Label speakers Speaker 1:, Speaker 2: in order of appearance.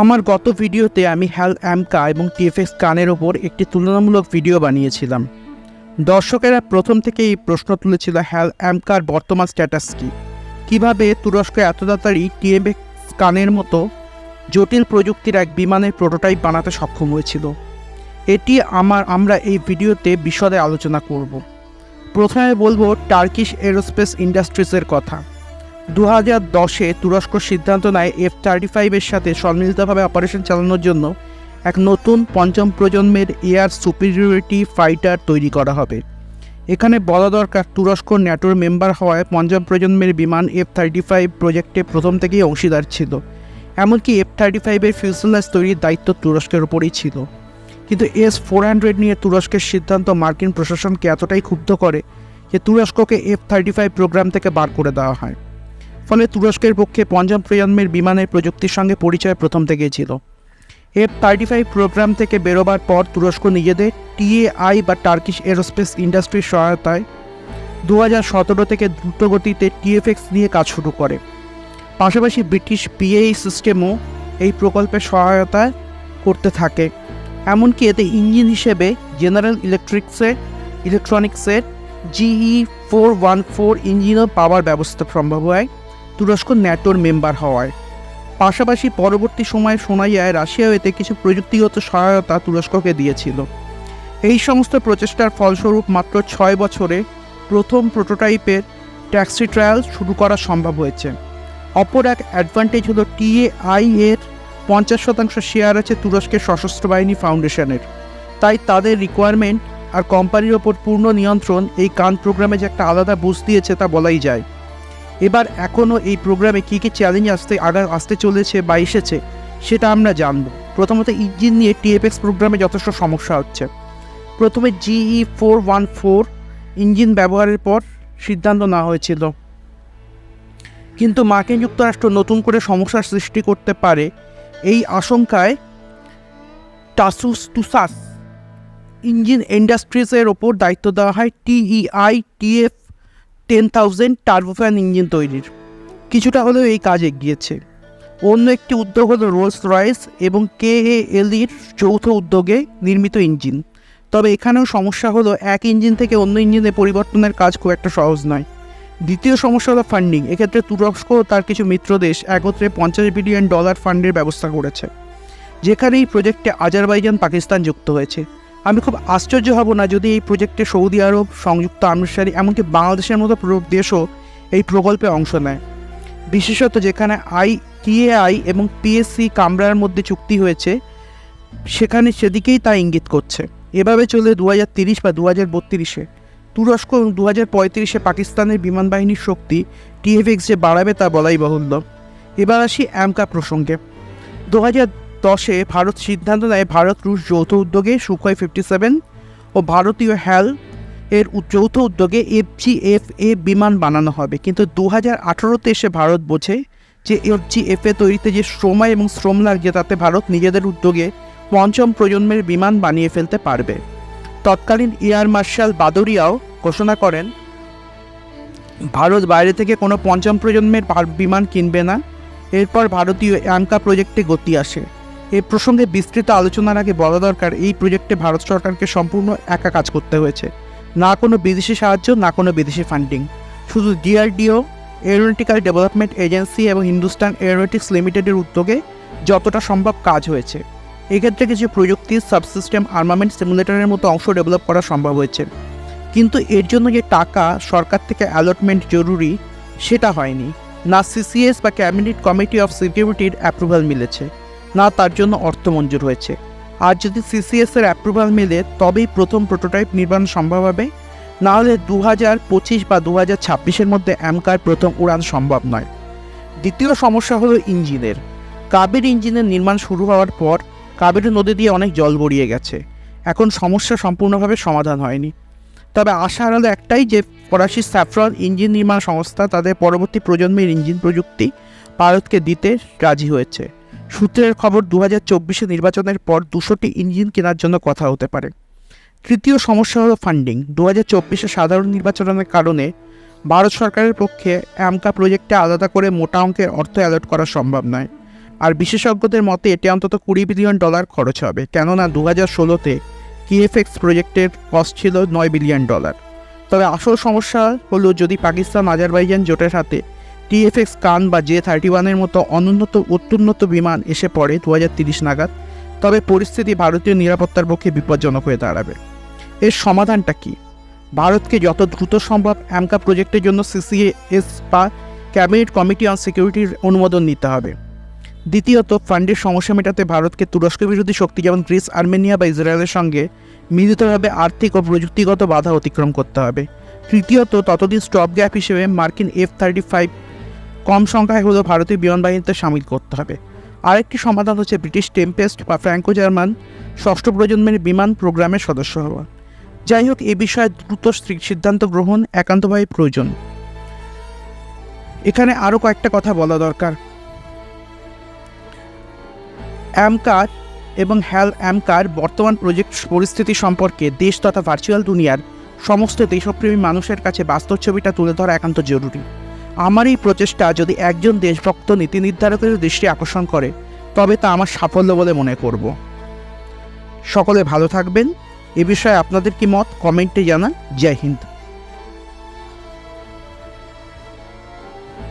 Speaker 1: আমার গত ভিডিওতে আমি আমকা এবং TFX কানের ওপর একটি তুলনামূলক ভিডিও বানিয়েছিলাম। দর্শকেরা প্রথম থেকেই এই প্রশ্ন তুলেছিল আমকার বর্তমান স্ট্যাটাস কী, কীভাবে তুরস্ক এত তাড়াতাড়ি TFX কানের মতো জটিল প্রযুক্তির এক বিমানের প্রোটোটাইপ বানাতে সক্ষম হয়েছিল। এটি আমরা এই ভিডিওতে বিশদে আলোচনা করব। প্রথমে বলবো টার্কিশ এরোস্পেস ইন্ডাস্ট্রিজের কথা। 2010-এ তুরস্ক সিদ্ধান্ত নেয় F-35-এর সাথে সম্মিলিতভাবে অপারেশন চালানোর জন্য এক নতুন পঞ্চম প্রজন্মের এয়ার সুপিরিয়রিটি ফাইটার তৈরি করা হবে। এখানে বলা দরকার, তুরস্ক ন্যাটোর মেম্বার হওয়ায় পঞ্চম প্রজন্মের বিমান F-35 প্রজেক্টে প্রথম থেকেই অংশীদার ছিল। এমনকি F-35-এর ফিউজেলাজ তৈরির দায়িত্ব তুরস্কের ওপরেই ছিল। কিন্তু S-400 নিয়ে তুরস্কের সিদ্ধান্ত মার্কিন প্রশাসনকে এতটাই ক্ষুব্ধ করে যে তুরস্ককে F-35 প্রোগ্রাম থেকে বার করে দেওয়া হয়। ফলে তুরস্কের পক্ষে পঞ্চম প্রজন্মের বিমানের প্রযুক্তির সঙ্গে পরিচয় প্রথম থেকেই ছিল। F-35 প্রোগ্রাম থেকে বেরোবার পর তুরস্ক নিজেদের TAI বা টার্কিশ এরোস্পেস ইন্ডাস্ট্রির সহায়তায় 2017 থেকে দ্রুতগতিতে TFX নিয়ে কাজ শুরু করে। পাশাপাশি ব্রিটিশ BAE সিস্টেমও এই প্রকল্পের সহায়তা করতে থাকে। এমনকি এতে ইঞ্জিন হিসেবে জেনারেল ইলেকট্রনিক্সের GE414 ইঞ্জিনও পাওয়ার ব্যবস্থা সম্ভব হয় তুরস্ক ন্যাটোর মেম্বার হওয়ায়। পাশাপাশি পরবর্তী সময়ে শোনা যায় রাশিয়াও এতে কিছু প্রযুক্তিগত সহায়তা তুরস্ককে দিয়েছিল। এই সমস্ত প্রচেষ্টার ফলস্বরূপ মাত্র 6 বছরে প্রথম প্রোটোটাইপের ট্যাক্সি ট্রায়াল শুরু করা সম্ভব হয়েছে। অপর এক অ্যাডভান্টেজ হলো TAI এর 50% শেয়ার আছে তুরস্কের সশস্ত্র বাহিনী ফাউন্ডেশনের। তাই তাদের রিকোয়ারমেন্ট আর কোম্পানির ওপর পূর্ণ নিয়ন্ত্রণ এই কান প্রোগ্রামে যে একটা আলাদা বুস্ট দিয়েছে তা বলাই যায়। এবার এখনও এই প্রোগ্রামে কী কী চ্যালেঞ্জ আসতে চলেছে বা এসেছে সেটা আমরা জানব। প্রথমত ইঞ্জিন নিয়ে TFX প্রোগ্রামে যথেষ্ট সমস্যা হচ্ছে। প্রথমে GE414 ইঞ্জিন ব্যবহারের পর সিদ্ধান্ত নেওয়া হয়েছিল, কিন্তু মার্কিন যুক্তরাষ্ট্র নতুন করে সমস্যার সৃষ্টি করতে পারে এই আশঙ্কায় টাসুস ইঞ্জিন ইন্ডাস্ট্রিজের ওপর দায়িত্ব দেওয়া হয় TEI TF-10000 টার্বোফ্যান ইঞ্জিন তৈরির। কিছুটা হলেও এই কাজ এগিয়েছে। অন্য একটি উদ্যোগ হলো রোলস রয়েস এবং KALEর যৌথ উদ্যোগে নির্মিত ইঞ্জিন। তবে এখানেও সমস্যা হলো এক ইঞ্জিন থেকে অন্য ইঞ্জিনে পরিবর্তনের কাজ খুব একটা সহজ নয়। দ্বিতীয় সমস্যা হলো ফান্ডিং। এক্ষেত্রে তুরস্ক তার কিছু মিত্র দেশ একত্রে $50 বিলিয়ন ফান্ডের ব্যবস্থা করেছে, যেখানে এই প্রজেক্টে আজারবাইজান, পাকিস্তান যুক্ত হয়েছে। আমি খুব আশ্চর্য হব না যদি এই প্রজেক্টে সৌদি আরব, সংযুক্ত আরব আমিরাত, এমনকি বাংলাদেশের মতো দেশও এই প্রকল্পে অংশ নেয়। বিশেষত যেখানে TAI এবং PSC কামরার মধ্যে চুক্তি হয়েছে সেখানে সেদিকেই তা ইঙ্গিত করছে। এভাবে চলে 2030 বা 2032-এ তুরস্ক এবং 2035-এ পাকিস্তানের বিমান বাহিনীর শক্তি TFX যে বাড়াবে তা বলাই বাহুল্য। এবার আসি আমকা প্রসঙ্গে। 2010-এ ভারত সিদ্ধান্ত নেয় ভারত রুশ যৌথ উদ্যোগে সুখয় 57 ও ভারতীয় এর যৌথ উদ্যোগে FGF-A বিমান বানানো হবে। কিন্তু 2018-তে এসে ভারত বোঝে যে FGF-A তৈরিতে যে সময় এবং শ্রম লাগছে তাতে ভারত নিজেদের উদ্যোগে পঞ্চম প্রজন্মের বিমান বানিয়ে ফেলতে পারবে। তৎকালীন এয়ার মার্শাল বাদরিয়াও ঘোষণা করেন ভারত বাইরে থেকে কোনো পঞ্চম প্রজন্মের বিমান কিনবে না। এরপর ভারতীয় আমকা প্রজেক্টে গতি আসে। এই প্রসঙ্গে বিস্তৃত আলোচনার আগে বলা দরকার, এই প্রজেক্টে ভারত সরকারকে সম্পূর্ণ একা কাজ করতে হয়েছে। না কোনো বিদেশি সাহায্য, না কোনো বিদেশি ফান্ডিং। শুধু DRDO, এরোনটিক্যাল ডেভেলপমেন্ট এজেন্সি এবং হিন্দুস্তান এরোনটিক্স লিমিটেডের উদ্যোগে যতটা সম্ভব কাজ হয়েছে। এক্ষেত্রে কিছু প্রযুক্তি, সাবসিস্টেম, আর্মামেন্ট, সিমুলেটরের মতো অংশ ডেভেলপ করা সম্ভব হয়েছে। কিন্তু এর জন্য যে টাকা সরকার থেকে অ্যালটমেন্ট জরুরি সেটা হয়নি। না CCS বা ক্যাবিনেট কমিটি অফ সিকিউরিটির অ্যাপ্রুভাল মিলেছে, না তার জন্য অর্থ মঞ্জুর হয়েছে। আর যদি CCS-এর অ্যাপ্রুভাল মেলে তবেই প্রথম প্রোটোটাইপ নির্মাণ সম্ভব হবে, না হলে 2025 বা 2026-এর মধ্যে আমকার প্রথম উড়ান সম্ভব নয়। দ্বিতীয় সমস্যা হলো ইঞ্জিনের। কাবেরী ইঞ্জিনের নির্মাণ শুরু হওয়ার পর কাবেরী নদী দিয়ে অনেক জল গড়িয়ে গেছে। এখন সমস্যা সম্পূর্ণভাবে সমাধান হয়নি। তবে আশা আলো একটাই যে ফরাসি স্যাফরন ইঞ্জিন নির্মাণ সংস্থা তাদের পরবর্তী প্রজন্মের ইঞ্জিন প্রযুক্তি ভারতকে দিতে রাজি হয়েছে। সূত্রের খবর 2024-এ নির্বাচনের পর 200টি ইঞ্জিন কেনার জন্য কথা হতে পারে। তৃতীয় সমস্যা হলো ফান্ডিং। 2024-এ সাধারণ নির্বাচনের কারণে ভারত সরকারের পক্ষে আমকা প্রজেক্টে আলাদা করে মোটা অঙ্কের অর্থ অ্যালট করা সম্ভব নয়। আর বিশেষজ্ঞদের মতে এতে অন্তত $20 বিলিয়ন খরচ হবে, কেননা 2016-তে TFX প্রজেক্টের কস্ট ছিল $9 বিলিয়ন। তবে আসল সমস্যা হলো যদি পাকিস্তান আজারবাইজান জোটের হাতে TFX কান বা J-31-এর মতো অত্যুন্নত বিমান এসে পড়ে 2030 নাগাদ, তবে পরিস্থিতি ভারতীয় নিরাপত্তার পক্ষে বিপজ্জনক হয়ে দাঁড়াবে। এর সমাধানটা কি? ভারতকে যত দ্রুত সম্ভব আমকা প্রজেক্টের জন্য CCS বা ক্যাবিনেট কমিটি অন সিকিউরিটির অনুমোদন নিতে হবে। দ্বিতীয়ত, ফান্ডের সমস্যা মেটাতে ভারতকে তুরস্ক বিরোধী শক্তি যেমন গ্রিস, আর্মেনিয়া বা ইসরায়েলের সঙ্গে মিলিতভাবে আর্থিক ও প্রযুক্তিগত বাধা অতিক্রম করতে হবে। তৃতীয়ত, ততদিন স্টপ গ্যাপ হিসেবে মার্কিন F-35 কম সংখ্যায় হলেও ভারতীয় বিমান বাহিনীতে সামিল করতে হবে। আরেকটি সমাধান হচ্ছে ব্রিটিশ টেম্পেস্ট বা ফ্র্যাঙ্কো জার্মান ষষ্ঠ প্রজন্মের বিমান প্রোগ্রামের সদস্য হওয়া। যাই হোক, এ বিষয়ে দ্রুত সিদ্ধান্ত গ্রহণ একান্তভাবে প্রয়োজন। এখানে আরও কয়েকটা কথা বলা দরকার। আমকার এবং আমকার বর্তমান প্রজেক্ট পরিস্থিতি সম্পর্কে দেশ তথা ভার্চুয়াল দুনিয়ার সমস্ত দেশপ্রেমী মানুষের কাছে বাস্তব ছবিটা তুলে ধরা একান্ত জরুরি। আমার এই প্রচেষ্টা যদি একজন দেশভক্ত নীতি নির্ধারকের দৃষ্টি আকর্ষণ করে, তবে তা আমার সাফল্য বলে মনে করব। সকলে ভালো থাকবেন। এ বিষয়ে আপনাদের কি মত কমেন্টে জানান। জয় হিন্দ।